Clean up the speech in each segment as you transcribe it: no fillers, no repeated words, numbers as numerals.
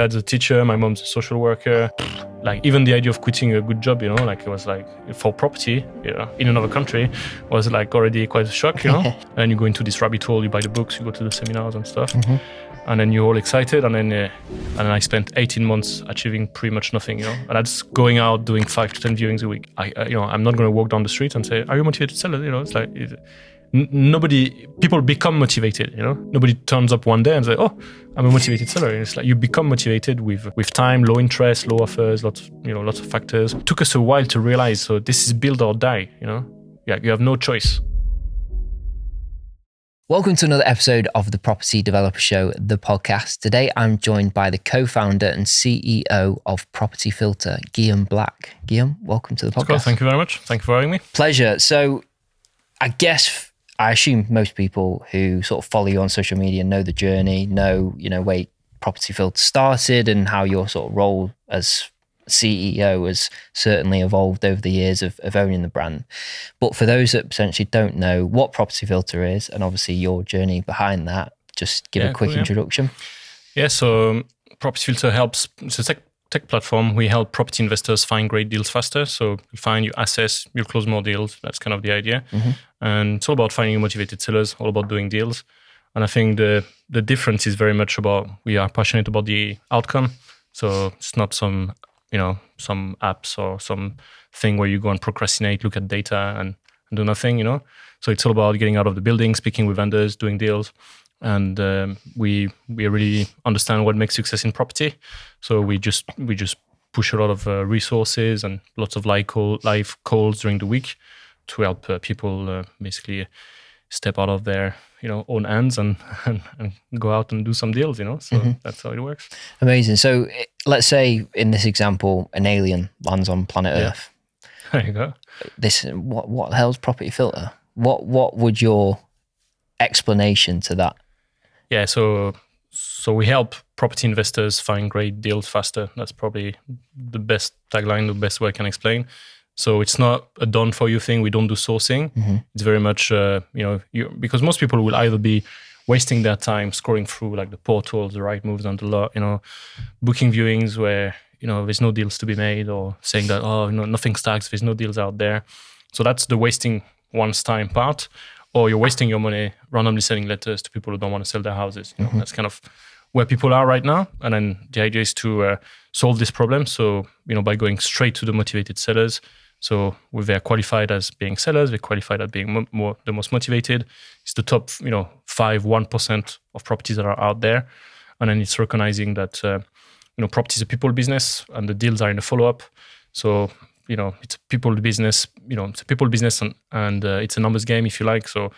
Dad's a teacher, my mom's a social worker. Like even the idea of quitting a good job, like it was like for property, in another country was like already quite a shock, And you go into this rabbit hole, you buy the books, you go to the seminars and stuff. And then you're all excited. And then I spent 18 months achieving pretty much nothing, And that's going out, doing 5 to 10 viewings a week. I'm not going to walk down the street and say, are you a motivated seller? It's like, people become motivated, Nobody turns up one day and say, oh, I'm a motivated seller. And it's like you become motivated with time, low interest, low offers, lots of factors. It took us a while to realize, so this is build or die, Yeah, you have no choice. Welcome to another episode of the Property Developer Show, the podcast. Today, I'm joined by the co-founder and CEO of Property Filter, Guillaume Black. Guillaume, welcome to the podcast. Cool. Thank you very much. Thank you for having me. Pleasure. So I assume most people who sort of follow you on social media know the journey, know where Property Filter started and how your sort of role as CEO has certainly evolved over the years of owning the brand. But for those that potentially don't know what Property Filter is and obviously your journey behind that, just give a quick introduction. Yeah, so Property Filter helps, it's a tech platform. We help property investors find great deals faster. So you find, you assess, you close more deals. That's kind of the idea. And it's all about finding motivated sellers, all about doing deals. And I think the difference is very much about, we are passionate about the outcome. So it's not some apps or some thing where you go and procrastinate, look at data and do nothing, So it's all about getting out of the building, speaking with vendors, doing deals. And we really understand what makes success in property. So we just push a lot of resources and lots of live calls during the week to help people basically step out of their own hands and go out and do some deals. So that's how it works. Amazing. So let's say in this example, an alien lands on planet Earth. There you go. What the hell's Property Filter? What would your explanation to that? Yeah, so we help property investors find great deals faster. That's probably the best tagline, the best way I can explain. So it's not a done for you thing. We don't do sourcing. It's very much, because most people will either be wasting their time scrolling through like the portals, the Rightmoves and the lot, booking viewings where, there's no deals to be made, or saying that, nothing stacks, there's no deals out there. So that's the wasting one's time part. Or you're wasting your money randomly sending letters to people who don't want to sell their houses. That's kind of where people are right now. And then the idea is to solve this problem. So, by going straight to the motivated sellers. So they're qualified as being sellers, they're qualified as being the most motivated. It's the top, 1% of properties that are out there. And then it's recognizing that, property is a people business and the deals are in the follow-up. So, it's a people business, and it's a numbers game, if you like. So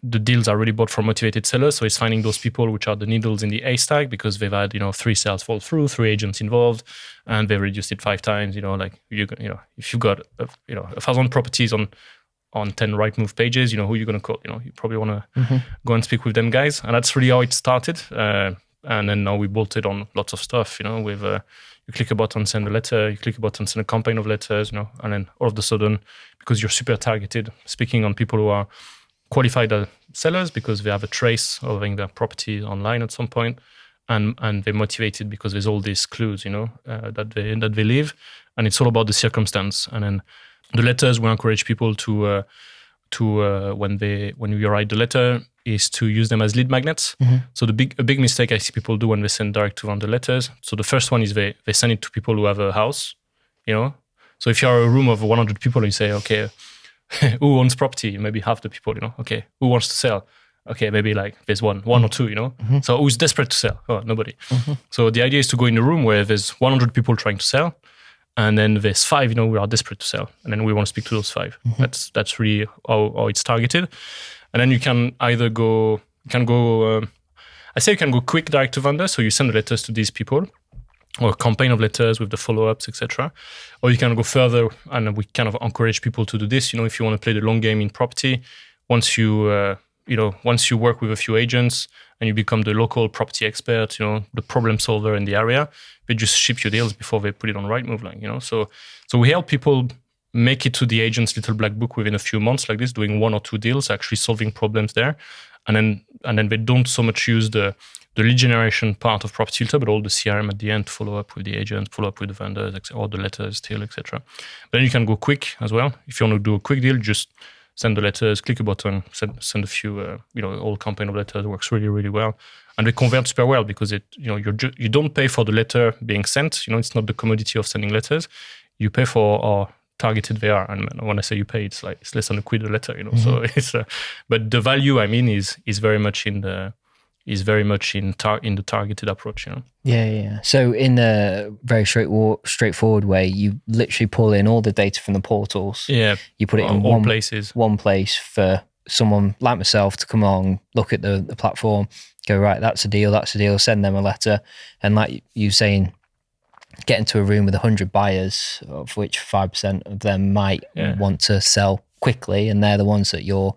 the deals are really bought from motivated sellers. So it's finding those people which are the needles in the haystack because they've had, 3 sales fall through, 3 agents involved, and they've reduced it 5 times. If you've got, 1,000 properties on 10 Rightmove pages, who you're going to call. You probably want to go and speak with them guys. And that's really how it started. And then now we bolted on lots of stuff, with you click a button, send a letter, you click a button, send a campaign of letters, and then all of a sudden, because you're super targeted, speaking on people who are qualified as sellers because they have a trace of having their property online at some point, and they're motivated because there's all these clues, that they live, and it's all about the circumstance. And then the letters, we encourage people to when you write the letter, is to use them as lead magnets. So a big mistake I see people do when they send direct to vendor letters. So the first one is they send it to people who have a house, So if you're a room of 100 people and you say, okay, who owns property? Maybe half the people, Okay, who wants to sell? Okay, maybe like there's one or two, So who's desperate to sell? Oh, nobody. So the idea is to go in a room where there's 100 people trying to sell, and then there's 5, who are desperate to sell, and then we want to speak to those 5. That's really how it's targeted. And then you can either go quick direct to vendor. So you send the letters to these people, or a campaign of letters with the follow-ups, etc. Or you can go further, and we kind of encourage people to do this. If you want to play the long game in property, once you work with a few agents and you become the local property expert, the problem solver in the area, they just ship you deals before they put it on Rightmove, So we help people make it to the agent's little black book within a few months, like this, doing 1 or 2 deals, actually solving problems there. And then they don't so much use the the lead generation part of Property Filter, but all the CRM at the end, follow up with the agent, follow up with the vendors, or the letters still, etc. Then you can go quick as well. If you want to do a quick deal, just send the letters, click a button, send a few, all campaign of letters works really, really well. And they convert super well because you don't pay for the letter being sent. It's not the commodity of sending letters. You pay for our targeted VR. And when I say you pay, it's less than £1 a letter, So it's, but the value, is very much in the targeted approach, Yeah. So in a very straightforward way, you literally pull in all the data from the portals. Yeah. You put it in one place for someone like myself to come along, look at the platform, go, right, that's a deal, send them a letter. And like you saying, get into a room with 100 buyers, of which 5% of them might want to sell quickly, and they're the ones that your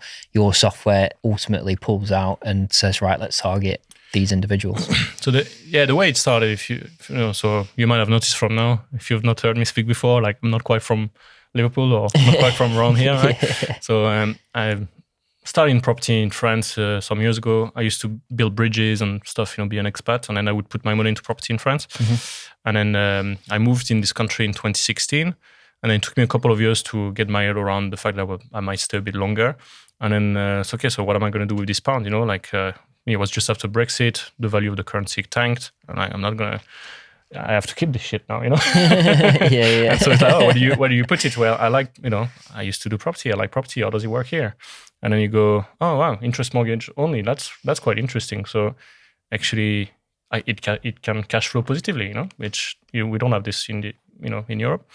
software ultimately pulls out and says, right, let's target these individuals. So the way it started, if so you might have noticed from now, if you've not heard me speak before, like I'm not quite from Liverpool or not quite from around here, right? Yeah. So I started in property in France some years ago. I used to build bridges and stuff, be an expat, and then I would put my money into property in France. And then I moved in this country in 2016. And then it took me a couple of years to get my head around the fact that I might stay a bit longer. And then, so what am I going to do with this pound? It was just after Brexit, the value of the currency tanked. And I'm not going to, I have to keep this shit now, Yeah. And so it's like, where do you put it? Well, I used to do property. I like property. How does it work here? And then you go, oh, wow, interest mortgage only. That's quite interesting. So actually, it can cash flow positively, which we don't have this in Europe.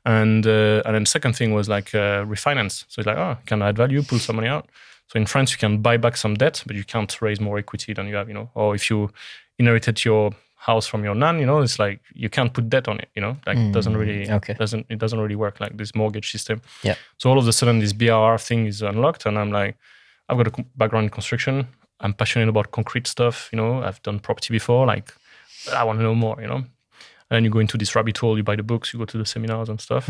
And then second thing was like refinance. So it's like, can I add value, pull some money out? So in France, you can buy back some debt, but you can't raise more equity than you have, Or if you inherited your house from your nan, it's like you can't put debt on it, It doesn't really work like this mortgage system. Yeah. So all of a sudden, this BRR thing is unlocked, and I'm like, I've got a background in construction. I'm passionate about concrete stuff, I've done property before. Like, I want to know more, And then you go into this rabbit hole, you buy the books, you go to the seminars and stuff.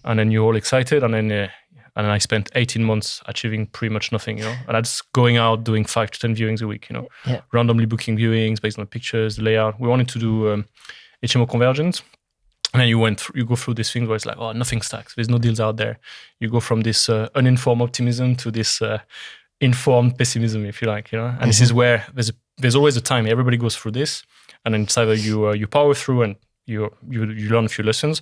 And then you're all excited. And then I spent 18 months achieving pretty much nothing, And that's going out, doing 5 to 10 viewings a week, Randomly booking viewings based on the pictures, the layout. We wanted to do HMO conversions. And then you go through this thing where it's like, nothing stacks. There's no deals out there. You go from this uninformed optimism to this informed pessimism, if you like, And this is where there's always a time. Everybody goes through this. And then it's either you power through and you learn a few lessons,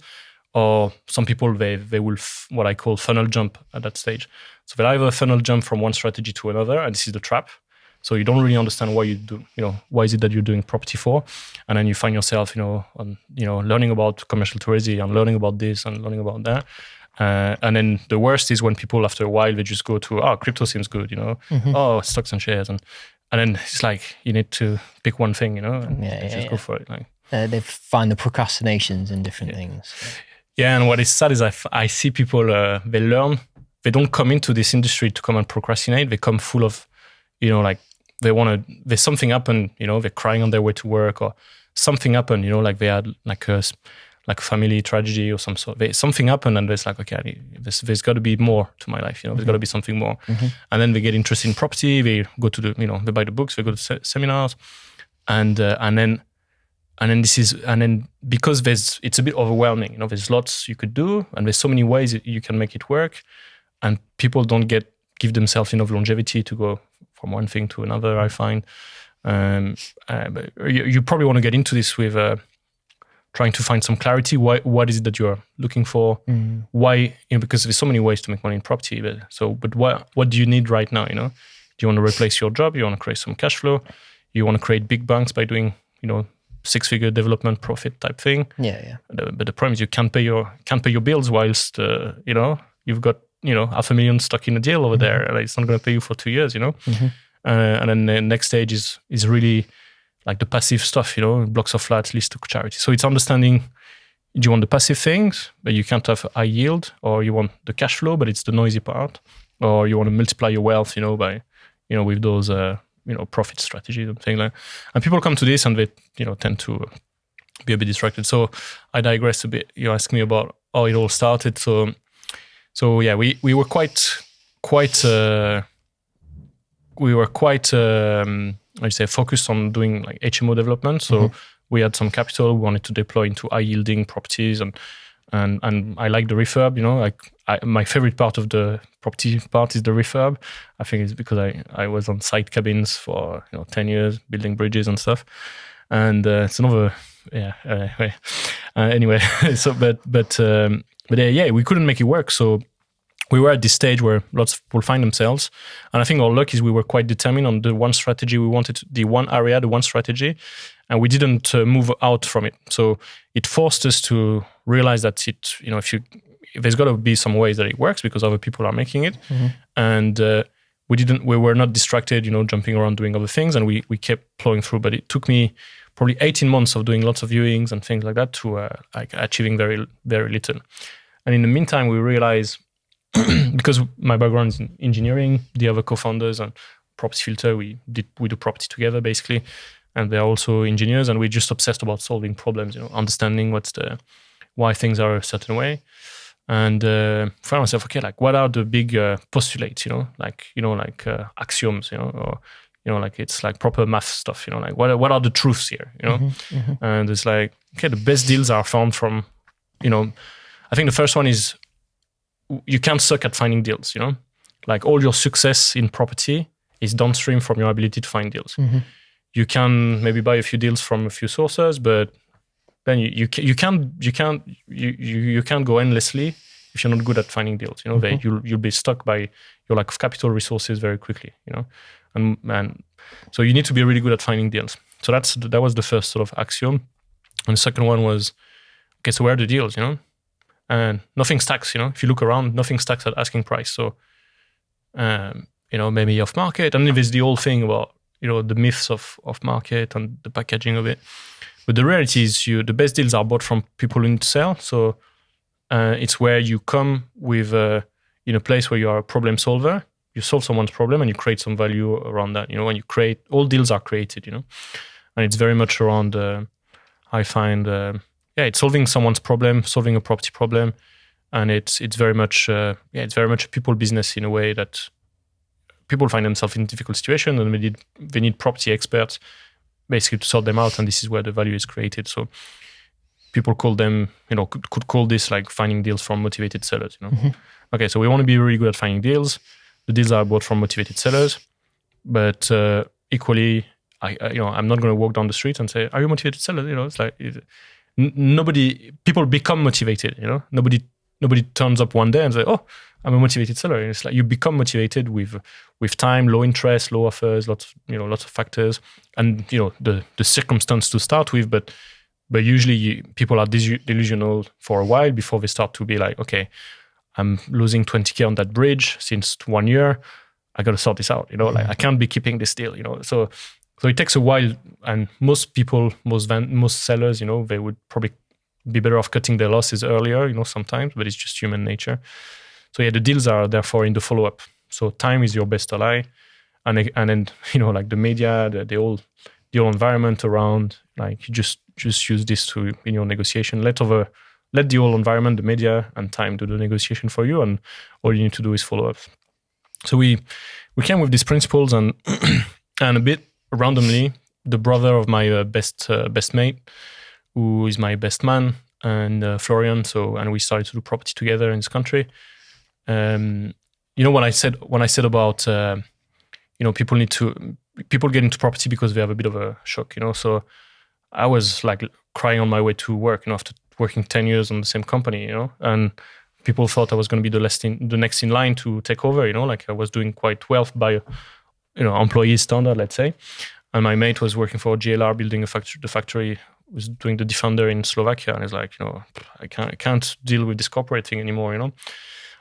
or some people they will what I call funnel jump at that stage. So they'll either funnel jump from one strategy to another, and this is the trap. So you don't really understand why you do, why is it that you're doing property for, and then you find yourself, learning about commercial tourism and learning about this and learning about that. And then the worst is when people after a while they just go to crypto seems good, stocks and shares and then it's like you need to pick one thing, and just go for it. Like they find the procrastinations in different things. Yeah, and what is sad is I see people they learn. They don't come into this industry to come and procrastinate. They come full of, like there's something happened, they're crying on their way to work or something happened, like they had like a family tragedy or some sort. Something happened and there's like, okay, there's got to be more to my life, there's got to be something more. And then they get interested in property, they go to the, they buy the books, they go to seminars, and then because it's a bit overwhelming, there's lots you could do and there's so many ways you can make it work, and people don't give themselves enough longevity to go from one thing to another, I find. But you probably want to get into this with trying to find some clarity. What is it that you're looking for? Why? Because there's so many ways to make money in property. But what do you need right now? Do you want to replace your job? You want to create some cash flow? You want to create big banks by doing 6-figure development profit type thing? Yeah. But the problem is you can't pay your bills whilst you've got $500,000 stuck in a deal over there, and it's not going to pay you for 2 years. And then the next stage is really like the passive stuff, blocks of flats, lease to charity. So it's understanding, do you want the passive things, but you can't have high yield, or you want the cash flow, but it's the noisy part, or you want to multiply your wealth, by, with those, profit strategies and things like that. And people come to this and they, tend to be a bit distracted. So I digress a bit. You asked me about how it all started. So yeah, we were quite I say, focused on doing like HMO development. So we had some capital we wanted to deploy into high yielding properties, and I like the refurb. My favorite part of the property part is the refurb. I think it's because I was on site cabins for 10 years building bridges and stuff, and it's another anyway. So but we couldn't make it work. So we were at this stage where lots of people find themselves. And I think our luck is we were quite determined on the one strategy we wanted, the one area, the one strategy, and we didn't move out from it. So it forced us to realize that if there's got to be some ways that it works because other people are making it. And we were not distracted, jumping around doing other things, and we kept plowing through. But it took me probably 18 months of doing lots of viewings and things like that to achieving very, very little. And in the meantime, we realized, because my background is in engineering, the other co-founders and Property Filter, we do property together basically, and they're also engineers, and we're just obsessed about solving problems, understanding why things are a certain way, and find myself, okay, like what are the big postulates, axioms, or like it's like proper math stuff, like what are the truths here, and it's like, okay, the best deals are found from, I think the first one is, you can't suck at finding deals, like all your success in property is downstream from your ability to find deals. You can maybe buy a few deals from a few sources, but then you can't go endlessly if you're not good at finding deals. You'll be stuck by your lack of capital resources very quickly. And so you need to be really good at finding deals. So that was the first sort of axiom, and the second one was, okay, so where are the deals? And nothing stacks, if you look around, nothing stacks at asking price. So, maybe off market. And there's the whole thing about, the myths of market and the packaging of it. But the reality is the best deals are bought from people who need to sell. So it's where you come with, in a place where you are a problem solver, you solve someone's problem and you create some value around that. When you create, all deals are created, and it's very much around, I find, it's solving someone's problem, solving a property problem, and it's very much a people business in a way that people find themselves in a difficult situation and they need property experts basically to sort them out, and this is where the value is created. So people call them, could call this like finding deals from motivated sellers. Okay, so we want to be really good at finding deals. The deals are bought from motivated sellers, but equally, I'm not going to walk down the street and say, "Are you a motivated seller?" It's like. People become motivated, nobody turns up one day and say, "Oh, I'm a motivated seller." It's like you become motivated with time, low interest, low offers, lots of factors, and the circumstance to start with. But usually people are delusional for a while before they start to be like, okay, I'm losing 20K on that bridge since 1 year. I got to sort this out. Like I can't be keeping this deal. So it takes a while, and most people, most sellers, they would probably be better off cutting their losses earlier, sometimes, but it's just human nature. So the deals are therefore in the follow-up. So time is your best ally, and then like the media, the whole environment around, like you just use this in your negotiation. Let the whole environment, the media, and time do the negotiation for you, and all you need to do is follow up. So we came with these principles, and a bit randomly, the brother of my best mate, who is my best man, and Florian. And we started to do property together in this country. When I said about people get into property because they have a bit of a shock. So I was like crying on my way to work, after working 10 years on the same company, and people thought I was going to be the next in line to take over. Like I was doing quite well by employee standard, let's say. And my mate was working for GLR, building the factory, was doing the Defender in Slovakia. And he's like, I can't deal with this corporate thing anymore, And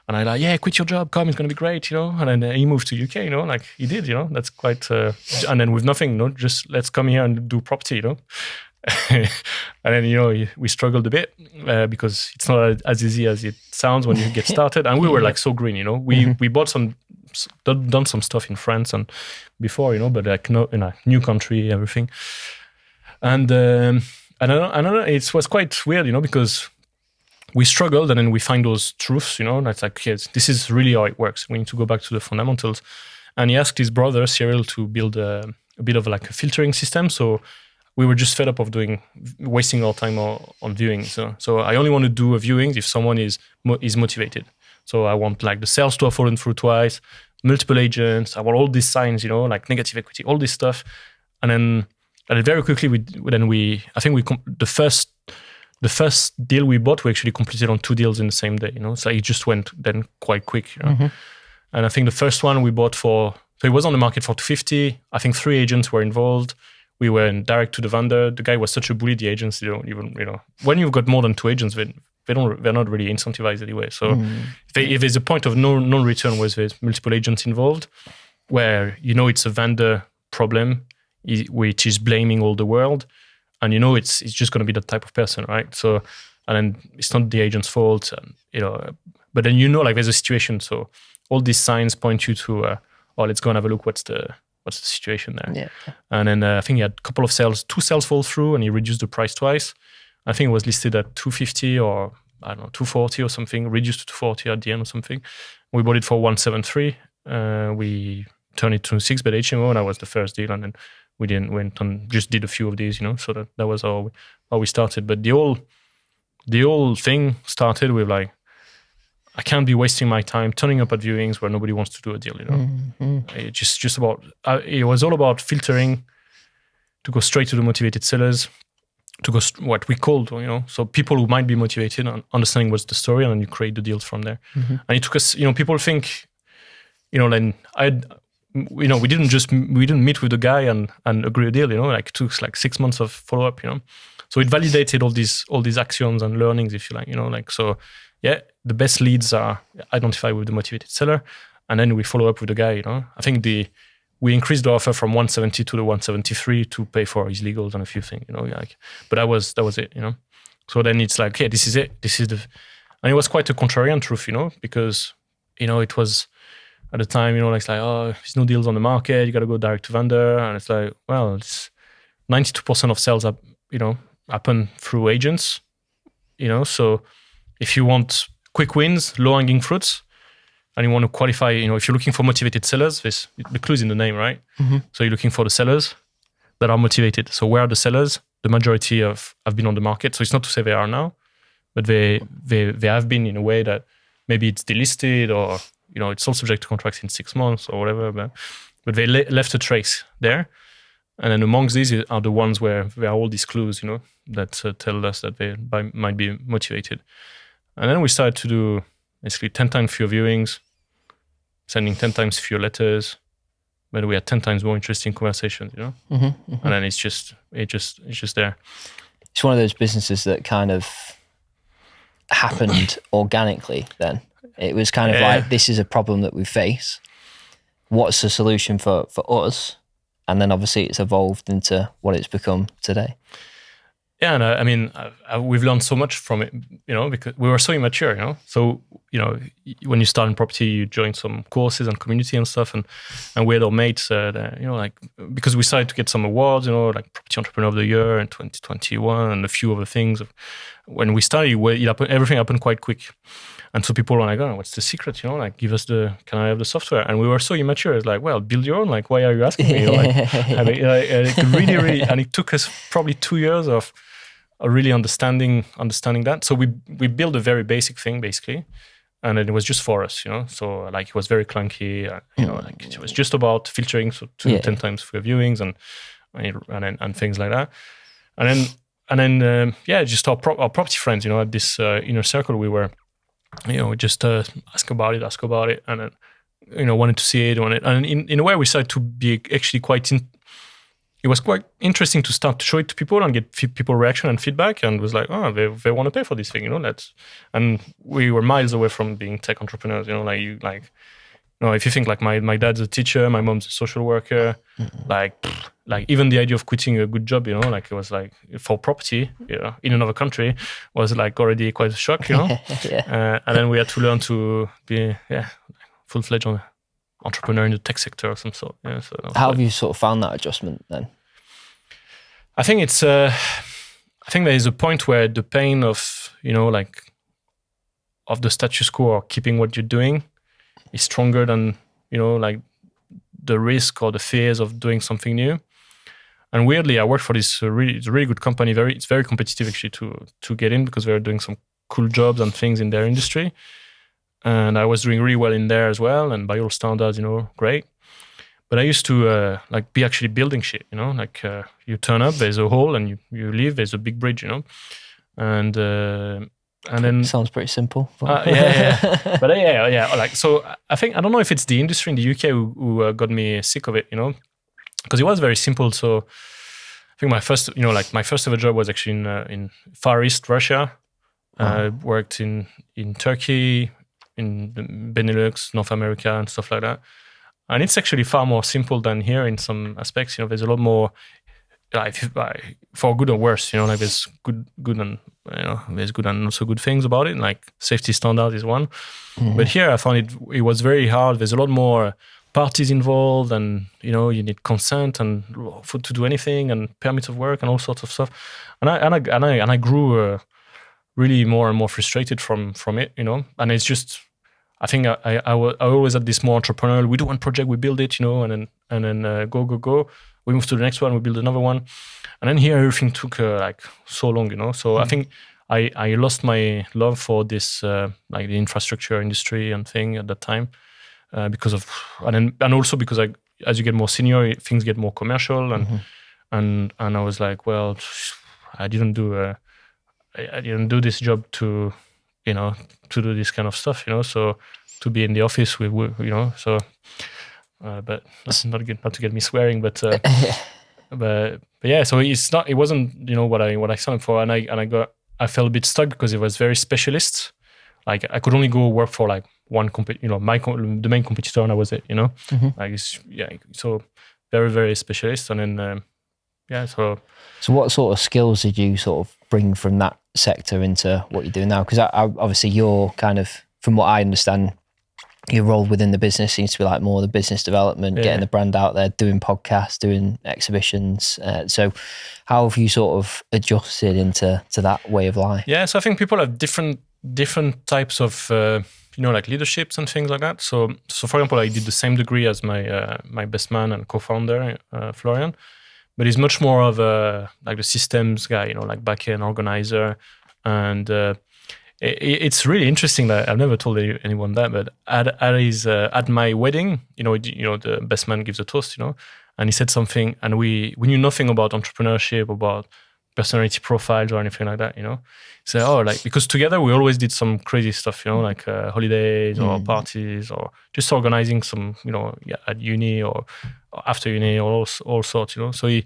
I like, yeah, quit your job, come, it's going to be great, And then he moved to UK, like he did, That's quite, and then with nothing, just let's come here and do property, And then, we struggled a bit because it's not as easy as it sounds when you get started. And we were like so green, we bought done some stuff in France and before, but like in a new country, everything. And I don't know, it was quite weird, because we struggled and then we find those truths, that's like, yes, this is really how it works. We need to go back to the fundamentals. And he asked his brother, Cyril, to build a a bit of like a filtering system. So we were just fed up of wasting our time on viewings. So I only want to do a viewing if someone is motivated. So I want like the sales to have fallen through twice, multiple agents. I want all these signs, like negative equity, all this stuff. And then very quickly, the first deal we bought, we actually completed on 2 deals in the same day. So it just went then quite quick. And I think the first one we bought so it was on the market for 250. I think 3 agents were involved. We were in direct to the vendor. The guy was such a bully. The agents, they don't even, when you've got more than 2 agents, they're not really incentivized anyway. So if there's a point of no return where there's multiple agents involved, where it's a vendor problem, which is blaming all the world, and it's just going to be that type of person, right? So, and then it's not the agent's fault, and, but then like there's a situation. So all these signs point you to, let's go and have a look. What's the situation there? Yeah. And then I think he had a couple of sales, 2 sales fall through, and he reduced the price twice. I think it was listed at 250 or I don't know 240 or something, reduced to 240 at the end or something. We bought it for 173. We turned it to 6-bed HMO, and that was the first deal. And then we went on, just did a few of these, so that was how we started. But the whole thing started with like, I can't be wasting my time turning up at viewings where nobody wants to do a deal. It just about it was all about filtering to go straight to the motivated sellers, to go what we called, so people who might be motivated and understanding what's the story, and then you create the deals from there. And it took us, people think, then we didn't meet with the guy and agree a deal, like it took like 6 months of follow up, So it validated all these actions and learnings, if you like, so. Yeah, the best leads are identified with the motivated seller, and then we follow up with the guy. I think we increased the offer from 170 to the 173 to pay for his legals and a few things. But that was it. So then it's like, hey, this is it. And it was quite a contrarian truth, because it was at the time, like there's no deals on the market. You got to go direct to vendor, and it's like, well, it's 92% of sales happen through agents. So. If you want quick wins, low-hanging fruits, and you want to qualify, if you're looking for motivated sellers, the clue's in the name, right? So you're looking for the sellers that are motivated. So where are the sellers? The majority have been on the market. So it's not to say they are now, but they have been in a way that maybe it's delisted or, it's all subject to contracts in 6 months or whatever. But they left a trace there. And then amongst these are the ones where there are all these clues, that tell us that they might be motivated. And then we started to do basically 10 times fewer viewings, sending 10 times fewer letters, but we had 10 times more interesting conversations, And then it's just there. It's one of those businesses that kind of happened organically then. It was kind of like, this is a problem that we face. What's the solution for us? And then obviously it's evolved into what it's become today. Yeah, and we've learned so much from it, because we were so immature, So, when you start in property, you join some courses and community and stuff, and we had our mates, because we started to get some awards, like Property Entrepreneur of the Year in 2021 and a few other things. When we started, everything happened quite quick. And so people were like, oh, what's the secret? Give us can I have the software? And we were so immature. It's like, well, build your own. Like, why are you asking me? And really, and it took us probably 2 years of really understanding that. So we built a very basic thing basically, and it was just for us, So like it was very clunky, like it was just about filtering, so 10 times for viewings and things like that. And then just our property friends, at this inner circle, we were, just ask about it, and then wanted to see it, and in a way we started to be actually quite. It was quite interesting to start to show it to people and get people reaction and feedback, and it was like, oh, they want to pay for this thing, and we were miles away from being tech entrepreneurs, if you think like my dad's a teacher, my mom's a social worker, like even the idea of quitting a good job, it was like for property, in another country was like already quite a shock, and then we had to learn to be, full-fledged entrepreneur in the tech sector of some sort. So how have you sort of found that adjustment then? I think there is a point where the pain of, of the status quo or keeping what you're doing is stronger than, the risk or the fears of doing something new. And weirdly, I worked for this it's a really good company. It's very competitive actually to get in, because they're doing some cool jobs and things in their industry. And I was doing really well in there as well. And by all standards, great. But I used to be actually building shit, you turn up, there's a hole, and you leave, there's a big bridge, and then sounds pretty simple. yeah. But so I think, I don't know if it's the industry in the UK who got me sick of it, because it was very simple. So I think my first ever job was actually in Far East Russia. Worked in Turkey, in the Benelux, North America, and stuff like that. And it's actually far more simple than here in some aspects. There's a lot more, for good or worse. There's good and there's good and not so good things about it. Like safety standard is one, but here I found it was very hard. There's a lot more parties involved, and you need consent and to do anything, and permits of work and all sorts of stuff. And I grew really more and more frustrated from it. And it's just, I think I always had this more entrepreneurial. We do one project, we build it, and then go. We move to the next one, we build another one, and then here everything took so long, So I think I lost my love for this the infrastructure industry and thing at that time because of, and also because as you get more senior, things get more commercial, and I was like, well, I didn't do this job to do this kind of stuff, So to be in the office with, so. But that's not good, not to get me swearing, but yeah. So it wasn't what I signed up for, and I felt a bit stuck because it was very specialist. Like I could only go work for one the main competitor, and that was it. So very, very specialist, and then So what sort of skills did you sort of bring from that sector into what you're doing now? Because obviously you're kind of, from what I understand, your role within the business seems to be more the business development, getting the brand out there, doing podcasts, doing exhibitions. So how have you sort of adjusted into that way of life? Yeah, so I think people have different types of leaderships and things like that. So for example, I did the same degree as my best man and co-founder, Florian, but he's much more of the systems guy, back-end organizer. And it's really interesting that I've never told anyone that, but at my wedding, the best man gives a toast, and he said something, and we knew nothing about entrepreneurship, about personality profiles or anything like that, So because together we always did some crazy stuff, holidays or parties or just organizing some, at uni or after uni or all sorts, So he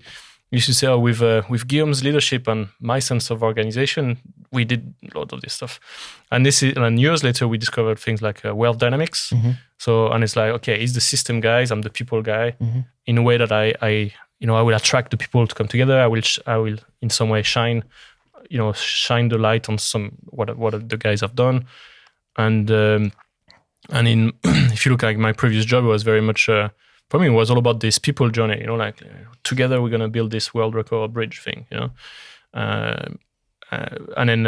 used to say, with Guillaume's leadership and my sense of organization, we did a lot of this stuff. And years later, we discovered things like wealth dynamics. So, and it's okay, he's the system guy, I'm the people guy, in a way that I will attract the people to come together. I will in some way shine the light on what the guys have done. And if you look at my previous job, it was very much, for me, it was all about this people journey, together we're going to build this world record bridge thing, and then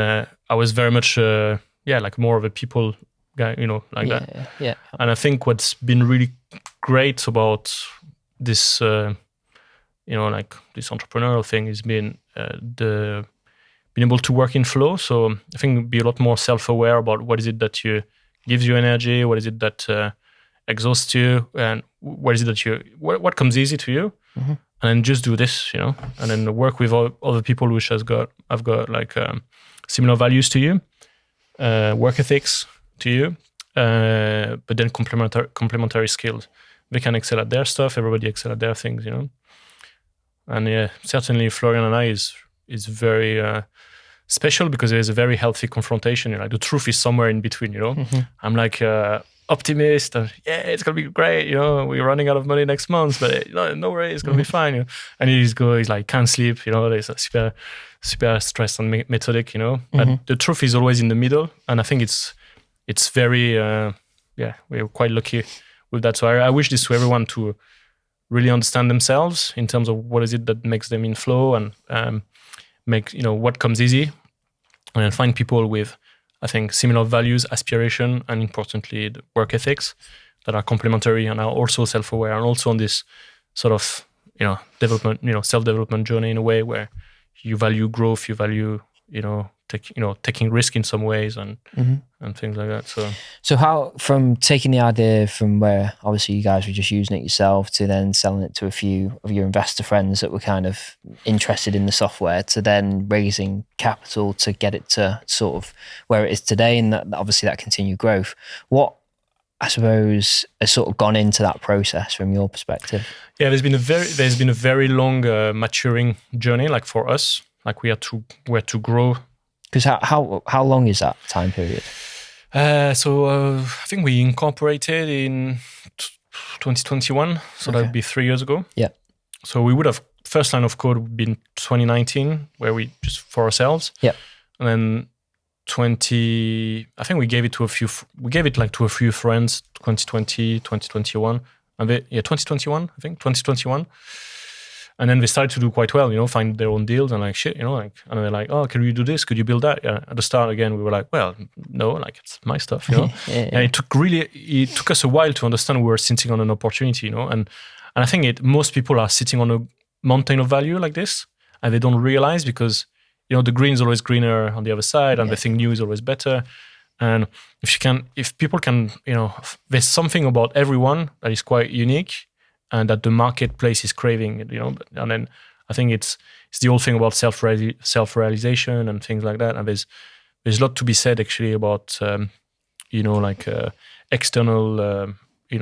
I was very much, more of a people guy, that. Yeah. And I think what's been really great about this, this entrepreneurial thing is being able to work in flow. So I think be a lot more self-aware about what is it that gives you energy, what is it that exhausts you, and what is it that what comes easy to you, and then just do this, and then work with other people which have got similar values to you, work ethics to you, but then complementary skills. They can excel at their stuff, everybody excel at their things, And certainly Florian and I is very special because there's a very healthy confrontation. The truth is somewhere in between, I'm optimist, and it's gonna be great. We're running out of money next month, but no worries, it's gonna be fine. And he's can't sleep. There's a super stressed and methodic. And the truth is always in the middle. And I think it's very we're quite lucky with that. So I wish this to everyone to really understand themselves in terms of what is it that makes them in flow, and make what comes easy, and then find people with, I think, similar values, aspiration, and importantly, the work ethics that are complementary and are also self-aware and also on this sort of, development, self-development journey in a way where you value growth, you value, taking risk in some ways and things like that. So how, from taking the idea from where obviously you guys were just using it yourself to then selling it to a few of your investor friends that were kind of interested in the software, to then raising capital to get it to sort of where it is today, and that obviously that continued growth, what, I suppose, has sort of gone into that process from your perspective? Yeah, there's been a very long maturing journey, like for us, like we had to grow. Because how long is that time period? I think we incorporated in 2021, so that would be 3 years ago. Yeah. So we would have, first line of code would be in 2019, where we just for ourselves. Yeah. And then I think we gave it to a few friends, 2020, 2021. And 2021, I think, 2021. And then they started to do quite well, find their own deals and like shit, and they're like, oh, can you do this? Could you build that? Yeah. At the start, again, we were like, well, no, like it's my stuff, Yeah. And it took us a while to understand we were sitting on an opportunity, and I think most people are sitting on a mountain of value like this, and they don't realize because, the green is always greener on the other side, and they think new is always better. And if people can, there's something about everyone that is quite unique, and that the marketplace is craving, and then I think it's the whole thing about self-realization and things like that. And there's a lot to be said actually about, external,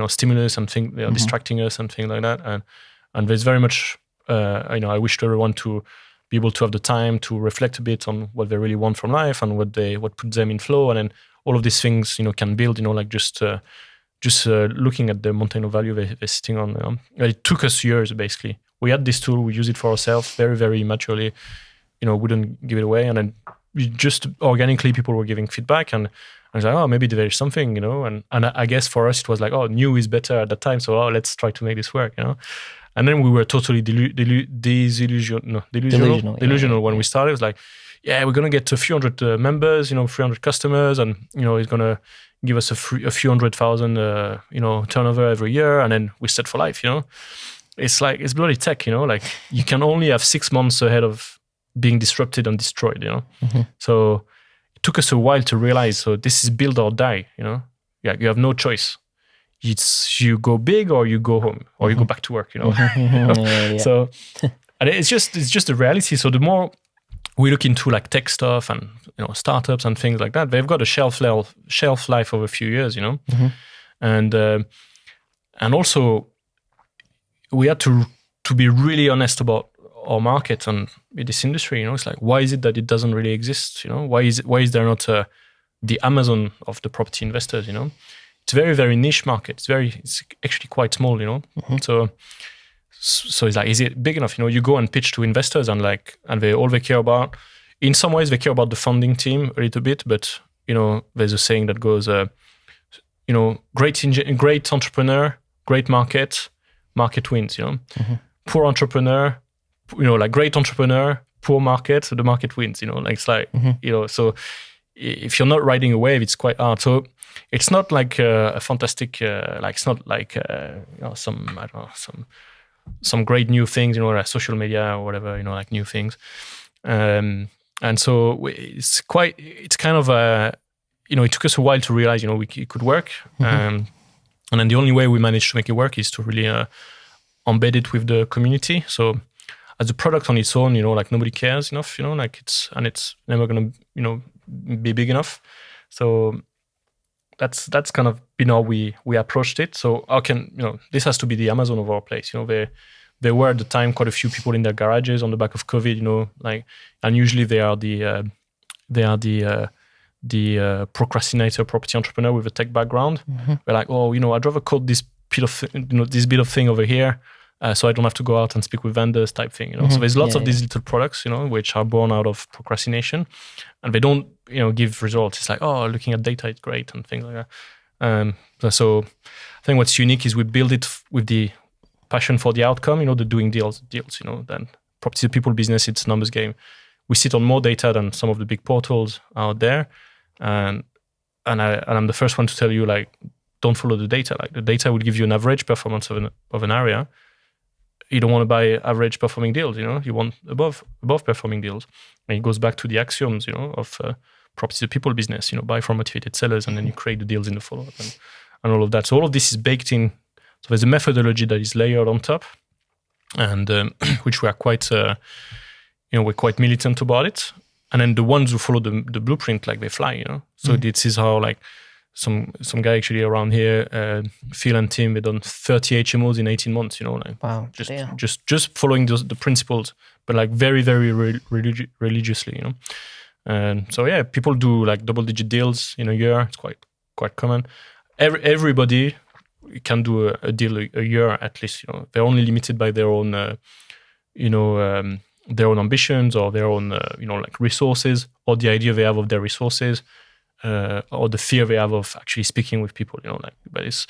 stimulus and things, distracting us and things like that. And there's very much, I wish to everyone to be able to have the time to reflect a bit on what they really want from life and what puts them in flow. And then all of these things, can build, like just looking at the mountain of value they're sitting on. It took us years, basically. We had this tool, we used it for ourselves very, very maturely, wouldn't give it away. And then just organically, people were giving feedback. And I was like, oh, maybe there's something, and I guess for us, it was like, oh, new is better at that time. So, let's try to make this work, And then we were totally delusional when we started. It was like, yeah, we're going to get a few hundred members, 300 customers, and, it's going to give us a few 100,000, turnover every year, and then we're set for life, It's like, it's bloody tech, like you can only have 6 months ahead of being disrupted and destroyed, So it took us a while to realize, so this is build or die, Yeah, you have no choice. It's you go big or you go home or you go back to work, Yeah. So and it's just the reality. So the more we look into like tech stuff and startups and things like that, they've got a shelf life of a few years, and also we had to be really honest about our market and this industry. It's like, why is it that it doesn't really exist? Why is there not the Amazon of the property investors? It's a very, very niche market. It's actually quite small, So it's like, is it big enough? You go and pitch to investors and they care about, in some ways they care about the funding team a little bit, but there's a saying that goes, great entrepreneur, great market wins, Poor entrepreneur, great entrepreneur, poor market, so the market wins, it's like, so if you're not riding a wave, it's quite hard. So it's not like a fantastic, it's not like some great new things, like social media or whatever, like new things. And so it's kind of it took us a while to realize, it could work. And then the only way we managed to make it work is to really embed it with the community. So as a product on its own, nobody cares enough, it's never going to, be big enough. So that's kind of been how we approached it. So how can, this has to be the Amazon of our place. There were at the time quite a few people in their garages on the back of COVID, and usually they are the procrastinator property entrepreneur with a tech background. They're like, oh, I'd rather code this bit of thing over here, so I don't have to go out and speak with vendors type thing. So there's lots of these little products, which are born out of procrastination, and they don't, give results. It's like, oh, looking at data is great and things like that. So I think what's unique is we build it with the passion for the outcome, the doing deals, then property people business, it's a numbers game. We sit on more data than some of the big portals out there. And I'm the first one to tell you, don't follow the data. The data will give you an average performance of an area. you don't want to buy average performing deals, you want above performing deals. And it goes back to the axioms, of property to people business, buy from motivated sellers, and then you create the deals in the follow-up and all of that. So all of this is baked in. So there's a methodology that is layered on top, and which we are quite, we're quite militant about it. And then the ones who follow the blueprint, like they fly, So this is how like some guy actually around here, Phil and Tim, they've done 30 HMOs in 18 months, like wow, just following the principles, but like very, very religiously, And so yeah, people do like double-digit deals in a year. It's quite common. Everybody can do a deal a year at least. They're only limited by their own, their own ambitions or their own, like resources, or the idea they have of their resources, or the fear they have of actually speaking with people. But it's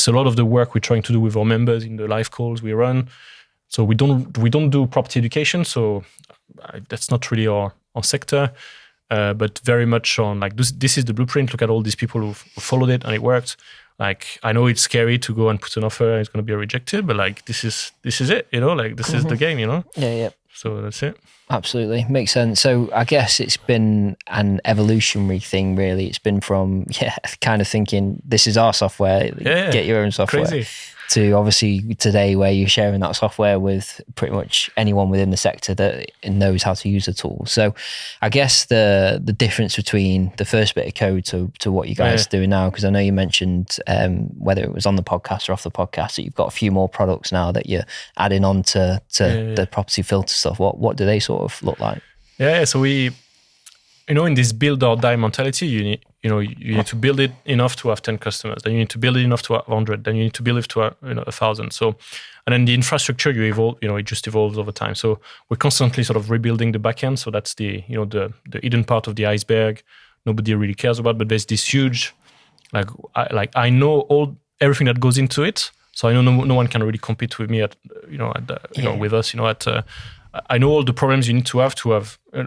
a lot of the work we're trying to do with our members in the live calls we run. So we don't do property education. So that's not really our sector. But very much on like this is the blueprint. Look at all these people who followed it and it worked. Like I know it's scary to go and put an offer and it's going to be rejected, but like this is it. Like this is the game. Yeah. So that's it. Absolutely. Makes sense. So I guess it's been an evolutionary thing, really. It's been from, kind of thinking, this is our software, get your own software, crazy, to obviously today where you're sharing that software with pretty much anyone within the sector that knows how to use the tool. So I guess the difference between the first bit of code to what you guys are doing now, because I know you mentioned whether it was on the podcast or off the podcast, that you've got a few more products now that you're adding on to the property filter stuff. What do they sort of look like? Yeah. So we, in this build or die mentality, you need to build it enough to have 10 customers. Then you need to build it enough to have 100. Then you need to build it to 1,000. So, and then the infrastructure you evolve, it just evolves over time. So we're constantly sort of rebuilding the backend. So that's the hidden part of the iceberg. Nobody really cares about, but there's this huge, I know everything that goes into it. So I know no one can really compete with me with us. I know all the problems you need to have,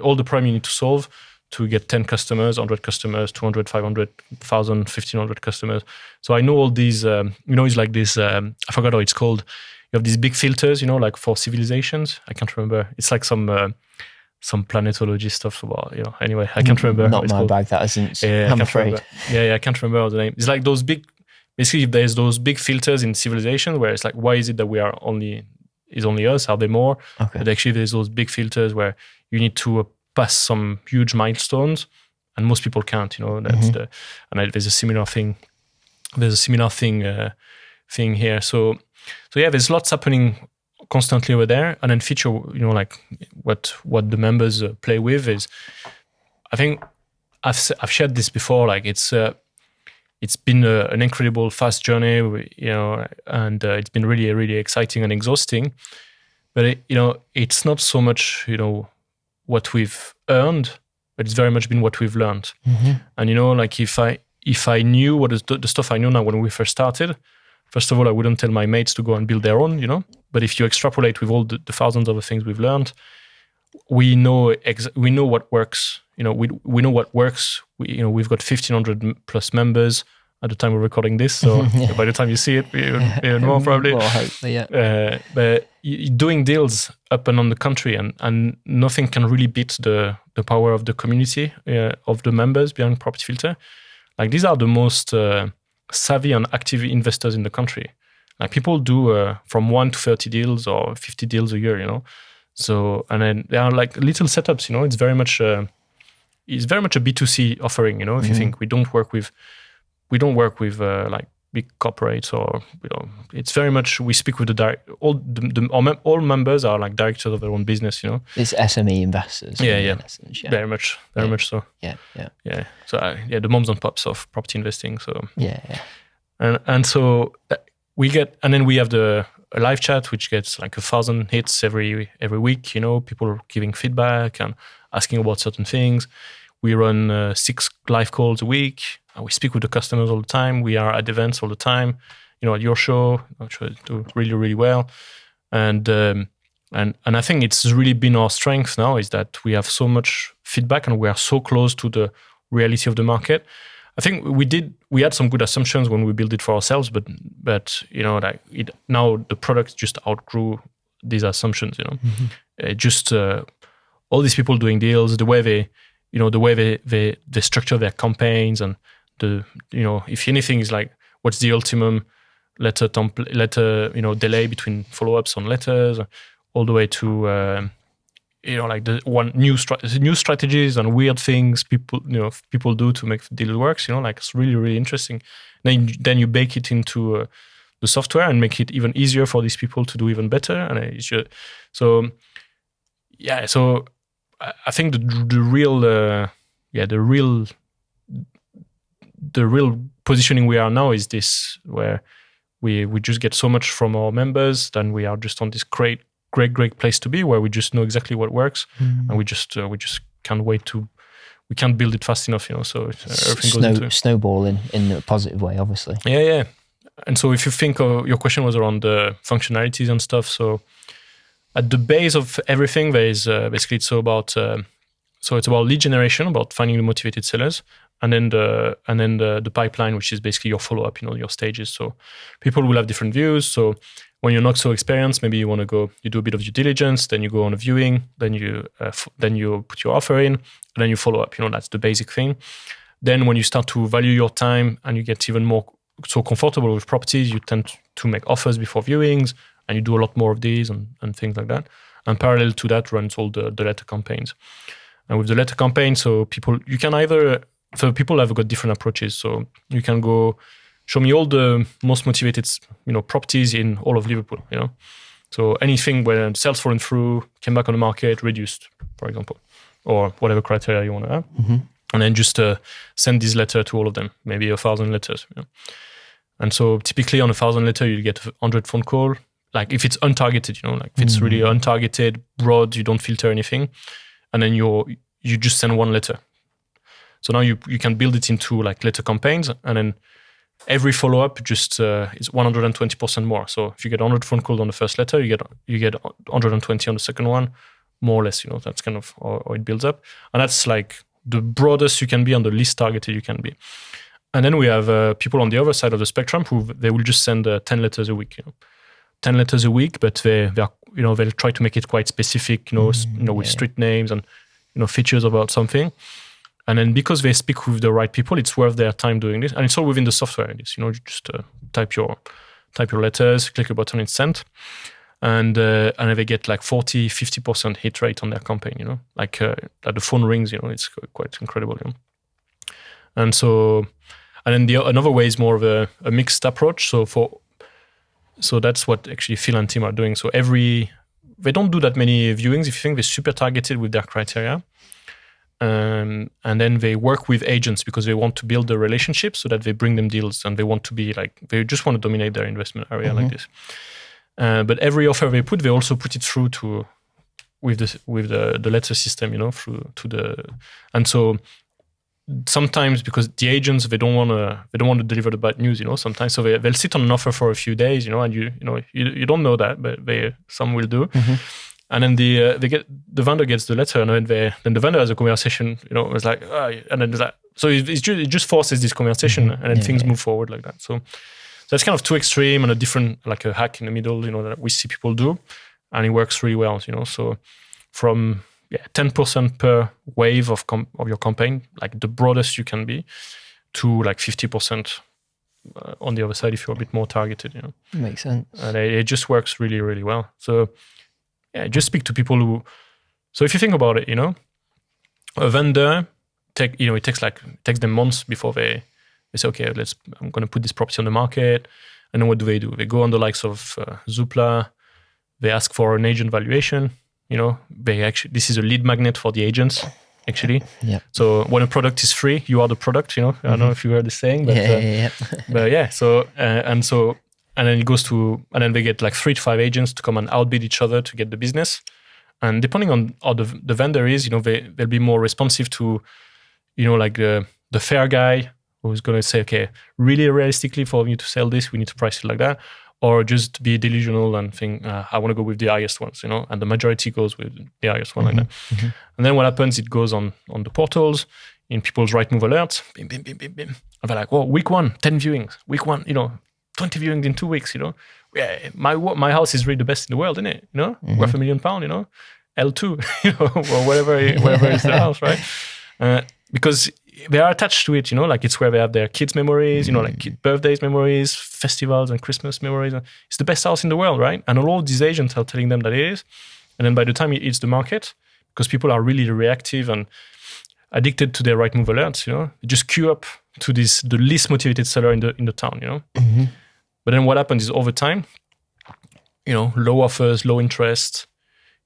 all the problems you need to solve to get 10 customers, 100 customers, 200, 500, 1,000, 1,500 customers. So I know all these, it's like this, I forgot how it's called. You have these big filters, like for civilizations. I can't remember. It's like some planetology stuff about, anyway, I can't remember. Not my bag, that isn't, I'm afraid. I can't remember the name. It's like those big, basically there's those big filters in civilization where it's like, why is it that is only us? Are there more? Okay. But actually there's those big filters where you need to pass some huge milestones, and most people can't. That's there's a similar thing. There's a similar thing here. So yeah, there's lots happening constantly over there. And then feature, like what the members play with is, I think I've shared this before. Like it's been an incredible fast journey, and it's been really, really exciting and exhausting. But it's not so much what we've earned, but it's very much been what we've learned. Mm-hmm. And like if I knew what is the stuff I know now when we first started, first of all, I wouldn't tell my mates to go and build their own. But if you extrapolate with all the thousands of things we've learned, we know what works. We know what works. We've got 1,500 plus members at the time we're recording this. So by the time you see it, even more probably. Well, hopefully, yeah. But doing deals up and on the country, and nothing can really beat the power of the community of the members behind Property Filter. Like these are the most savvy and active investors in the country. Like people do from 1 to 30 deals or 50 deals a year. So, and then they are like little setups. It's very much a B2C offering. If you think we don't work with like big corporates, or it's very much we speak with all members are like directors of their own business. It's SME investors. Yeah. Essence, very much so. Yeah. So the moms and pops of property investing. So yeah. And so we get, and then we have a live chat which gets like 1,000 hits every week. People giving feedback and asking about certain things. We run 6 live calls a week. We speak with the customers all the time. We are at events all the time. At your show, which we do really, really well. And I think it's really been our strength now is that we have so much feedback and we are so close to the reality of the market. I think we had some good assumptions when we built it for ourselves, but now the product just outgrew these assumptions, just all these people doing deals, the way they structure their campaigns, and if anything is like, what's the ultimum letter delay between follow-ups on letters, all the way to like the one new strategies and weird things people do to make the deal works. Like it's really, really interesting. Then you bake it into the software and make it even easier for these people to do even better. And so I think the real positioning we are now is this, where we just get so much from our members, then we are just on this great place to be, where we just know exactly what works, and we just can't wait to. We can't build it fast enough, So everything goes into snowballing in a positive way, obviously. Yeah. And so if you think your question was around the functionalities and stuff, so at the base of everything, there is basically it's about lead generation, about finding the motivated sellers, and then the pipeline, which is basically your follow-up, your stages. So people will have different views. So when you're not so experienced, maybe you do a bit of due diligence, then you go on a viewing, then you put your offer in, and then you follow up. That's the basic thing. Then when you start to value your time and you get even more so comfortable with properties, you tend to make offers before viewings, and you do a lot more of these and things like that. And parallel to that runs all the letter campaigns. And with the letter campaign, people have got different approaches. So you can go show me all the most motivated, properties in all of Liverpool, So anything where sales fallen through, came back on the market, reduced, for example, or whatever criteria you want to have. Mm-hmm. And then just send this letter to all of them, maybe 1,000 letters. And so typically on 1,000 letter, you get 100 phone call. Like if it's untargeted, if it's really untargeted, broad, you don't filter anything. And then you just send one letter. So now you can build it into like letter campaigns, and then every follow-up just is 120% more. So if you get 100 phone calls on the first letter, you get 120 on the second one, more or less. That's kind of how it builds up, and that's like the broadest you can be and the least targeted you can be. And then we have people on the other side of the spectrum who they will just send 10 letters a week. 10 letters a week, but they'll try to make it quite specific. With street names and features about something. And then because they speak with the right people, it's worth their time doing this. And it's all within the software. You just type your letters, click a button, it's sent. And they get like 40-50% hit rate on their campaign, like the phone rings, it's quite incredible. And then another way is more of a mixed approach. So that's what actually Phil and Tim are doing. So they don't do that many viewings. If you think they're super targeted with their criteria. And then they work with agents because they want to build the relationship so that they bring them deals, and they want to be like, they just want to dominate their investment area like this. But every offer they put, they also put it through with the letter system, and so sometimes because the agents they don't want to deliver the bad news, sometimes, so they'll sit on an offer for a few days, and you don't know that, but some will do. Mm-hmm. And then the vendor gets the letter, and then the vendor has a conversation. It's like, and then it's like, so it just forces this conversation, and then things move forward like that. So that's kind of too extreme, and a different, like a hack in the middle, that we see people do, and it works really well. So from 10% per wave of your campaign, like the broadest you can be, to like 50% on the other side if you're a bit more targeted. Makes sense. And it just works really, really well. So. Yeah, just speak to people who. So if you think about it, a vendor it takes them months before they say, okay, I'm going to put this property on the market, and then what do? They go on the likes of Zoopla, they ask for an agent valuation. This is a lead magnet for the agents, actually. Yeah. So when a product is free, you are the product. I don't know if you heard the saying, but but yeah. So and then it goes to, and then they get like 3 to 5 agents to come and outbid each other to get the business. And depending on how the vendor is, they'll be more responsive to, like the fair guy who's going to say, okay, really realistically for me to sell this, we need to price it like that. Or just be delusional and think, I want to go with the highest ones, and the majority goes with the highest one like that. Mm-hmm. And then what happens, it goes on the portals, in people's Rightmove alerts, bim, bim, bim, bim, bim. And they're like, well, week 1, 10 viewings. Week 1, 20 viewings in 2 weeks, Yeah, my house is really the best in the world, isn't it? Worth £1 million, L2, or whatever is the house, right? Because they are attached to it, like it's where they have their kids' memories, like birthdays memories, festivals and Christmas memories. It's the best house in the world, right? And all these agents are telling them that it is. And then by the time it hits the market, because people are really reactive and addicted to their Rightmove alerts, they just queue up to the least motivated seller in the town, But then what happens is over time, low offers, low interest,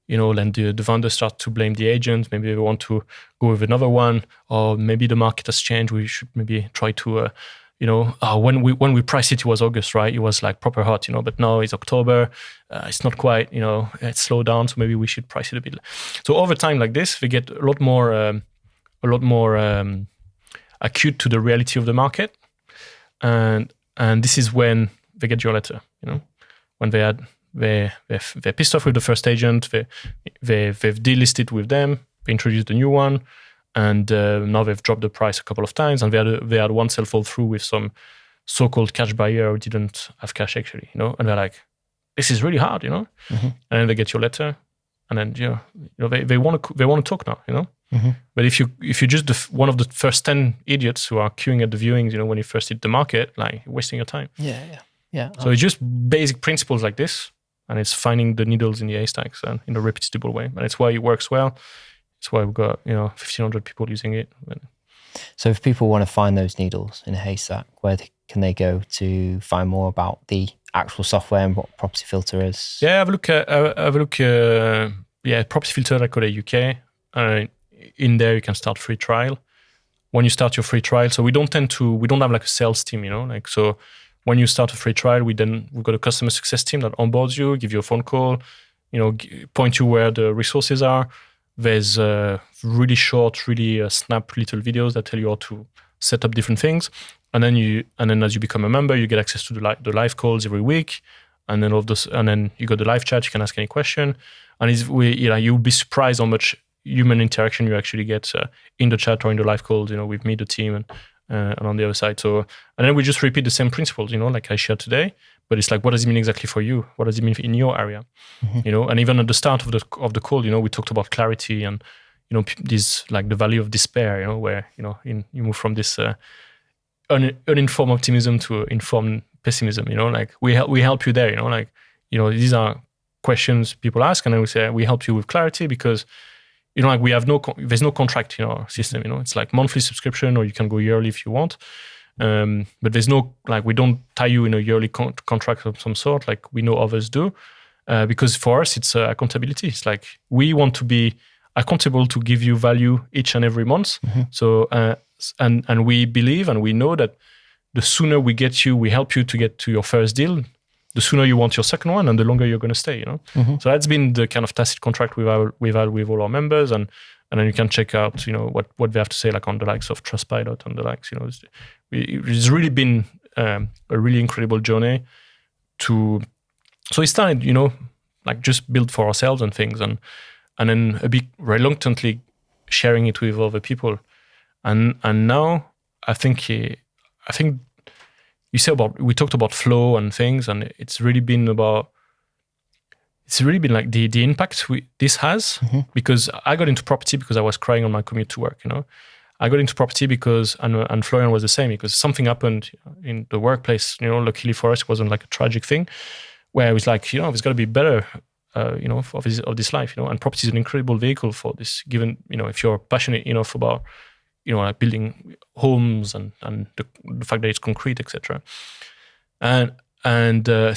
then the vendors start to blame the agent. Maybe they want to go with another one, or maybe the market has changed. We should maybe try to, when we priced it was August, right? It was like proper hot, but now it's October. It's not quite, it's slowed down. So maybe we should price it a bit. So over time like this, we get a lot more acute to the reality of the market, and this is when they get your letter. When they're pissed off with the first agent, they've delisted with them, they introduced a new one, and now they've dropped the price a couple of times, and they had one sale fall through with some so-called cash buyer who didn't have cash actually, and they're like, this is really hard, And then they get your letter, and then they want to talk now, But if you're just one of the first 10 idiots who are queuing at the viewings, when you first hit the market, like you're wasting your time. Yeah. So it's just basic principles like this. And it's finding the needles in the haystacks and in a repeatable way. And it's why it works well. It's why we've got, 1,500 people using it. So if people want to find those needles in a haystack, where can they go to find more about the actual software and what Property Filter is? Yeah, have a look, propertyfilter.co.uk. In there, you can start free trial. When you start your free trial, so we don't have like a sales team, so when you start a free trial, we've got a customer success team that onboards you, give you a phone call, point you where the resources are. There's really short, really snap little videos that tell you how to set up different things. And then as you become a member, you get access to the live calls every week. And then you got the live chat, you can ask any question. And you'll be surprised how much human interaction you actually get in the chat or in the live calls, with me, the team, and on the other side. So, and then we just repeat the same principles, like I shared today, but it's like, what does it mean exactly for you? What does it mean in your area? And even at the start of the call, we talked about clarity and, this, like the value of despair, where, you move from this uninformed optimism to informed pessimism, like we help you there, these are questions people ask, and then we say, we help you with clarity because, like we have there's no contract in our system, it's like monthly subscription, or you can go yearly if you want. But there's no, like, we don't tie you in a yearly contract of some sort, like we know others do. Because for us, it's accountability. It's like, we want to be accountable to give you value each and every month. So, and we believe, and we know that the sooner we help you to get to your first deal, the sooner you want your second one, and the longer you're going to stay, So that's been the kind of tacit contract we've had with all our members, and then you can check out, what they have to say, like on the likes of Trustpilot and the likes. It's really been a really incredible journey so we started, like just build for ourselves and things, and then a bit reluctantly sharing it with other people, and now I think we talked about flow and things, and it's really been like the impact this has, because I got into property because I was crying on my commute to work, I got into property because, and Florian was the same, because something happened in the workplace, luckily for us, it wasn't like a tragic thing, where it was like, there's got to be better, of this life, and property is an incredible vehicle for this, given, if you're passionate enough about, like building homes and the fact that it's concrete, etc. And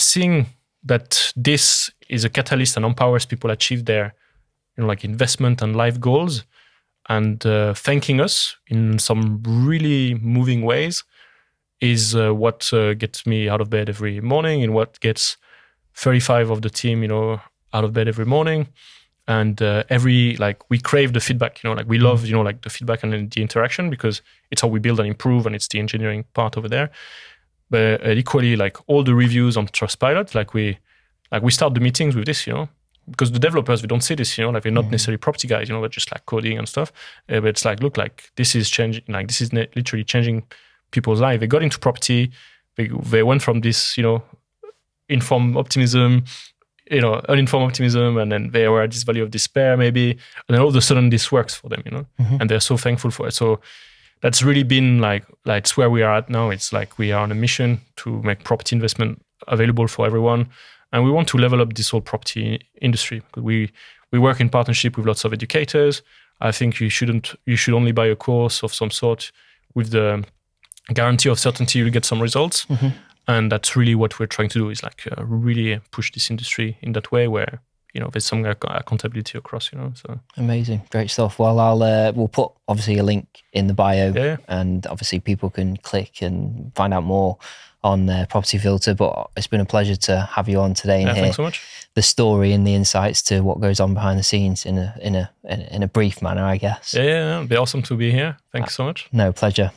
seeing that this is a catalyst and empowers people achieve their, like investment and life goals, and thanking us in some really moving ways is what gets me out of bed every morning, and what gets 35 of the team, out of bed every morning. And we crave the feedback, like we love, like the feedback and the interaction, because it's how we build and improve, and it's the engineering part over there. But equally, like all the reviews on Trustpilot, like we start the meetings with this, because the developers, we don't see this, like we're not necessarily property guys, we're just like coding and stuff. But it's like, look, like this is changing, like this is literally changing people's life. They got into property, they went from this, informed optimism, uninformed optimism, and then they were at this valley of despair maybe, and then all of a sudden this works for them, and they're so thankful for it. So that's really been like it's where we are at now. It's like we are on a mission to make property investment available for everyone, and we want to level up this whole property industry. We work in partnership with lots of educators. I think you should only buy a course of some sort with the guarantee of certainty you'll get some results. And that's really what we're trying to do, is like really push this industry in that way where, there's some accountability across, so. Amazing. Great stuff. Well, we'll put obviously a link in the bio, and obviously people can click and find out more on Property Filter. But it's been a pleasure to have you on today and hear thanks so much. The story and the insights to what goes on behind the scenes in a brief manner, I guess. Yeah. It'd be awesome to be here. Thanks so much. No, pleasure.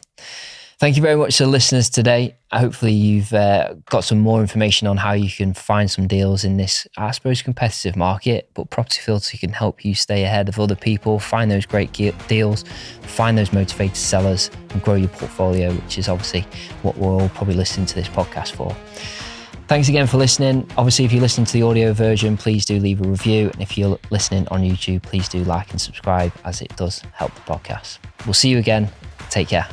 Thank you very much to the listeners today. Hopefully you've got some more information on how you can find some deals in this, I suppose, competitive market. But Property Filter can help you stay ahead of other people, find those great deals, find those motivated sellers, and grow your portfolio, which is obviously what we're all probably listening to this podcast for. Thanks again for listening. Obviously, if you're listening to the audio version, please do leave a review. And if you're listening on YouTube, please do like and subscribe, as it does help the podcast. We'll see you again. Take care.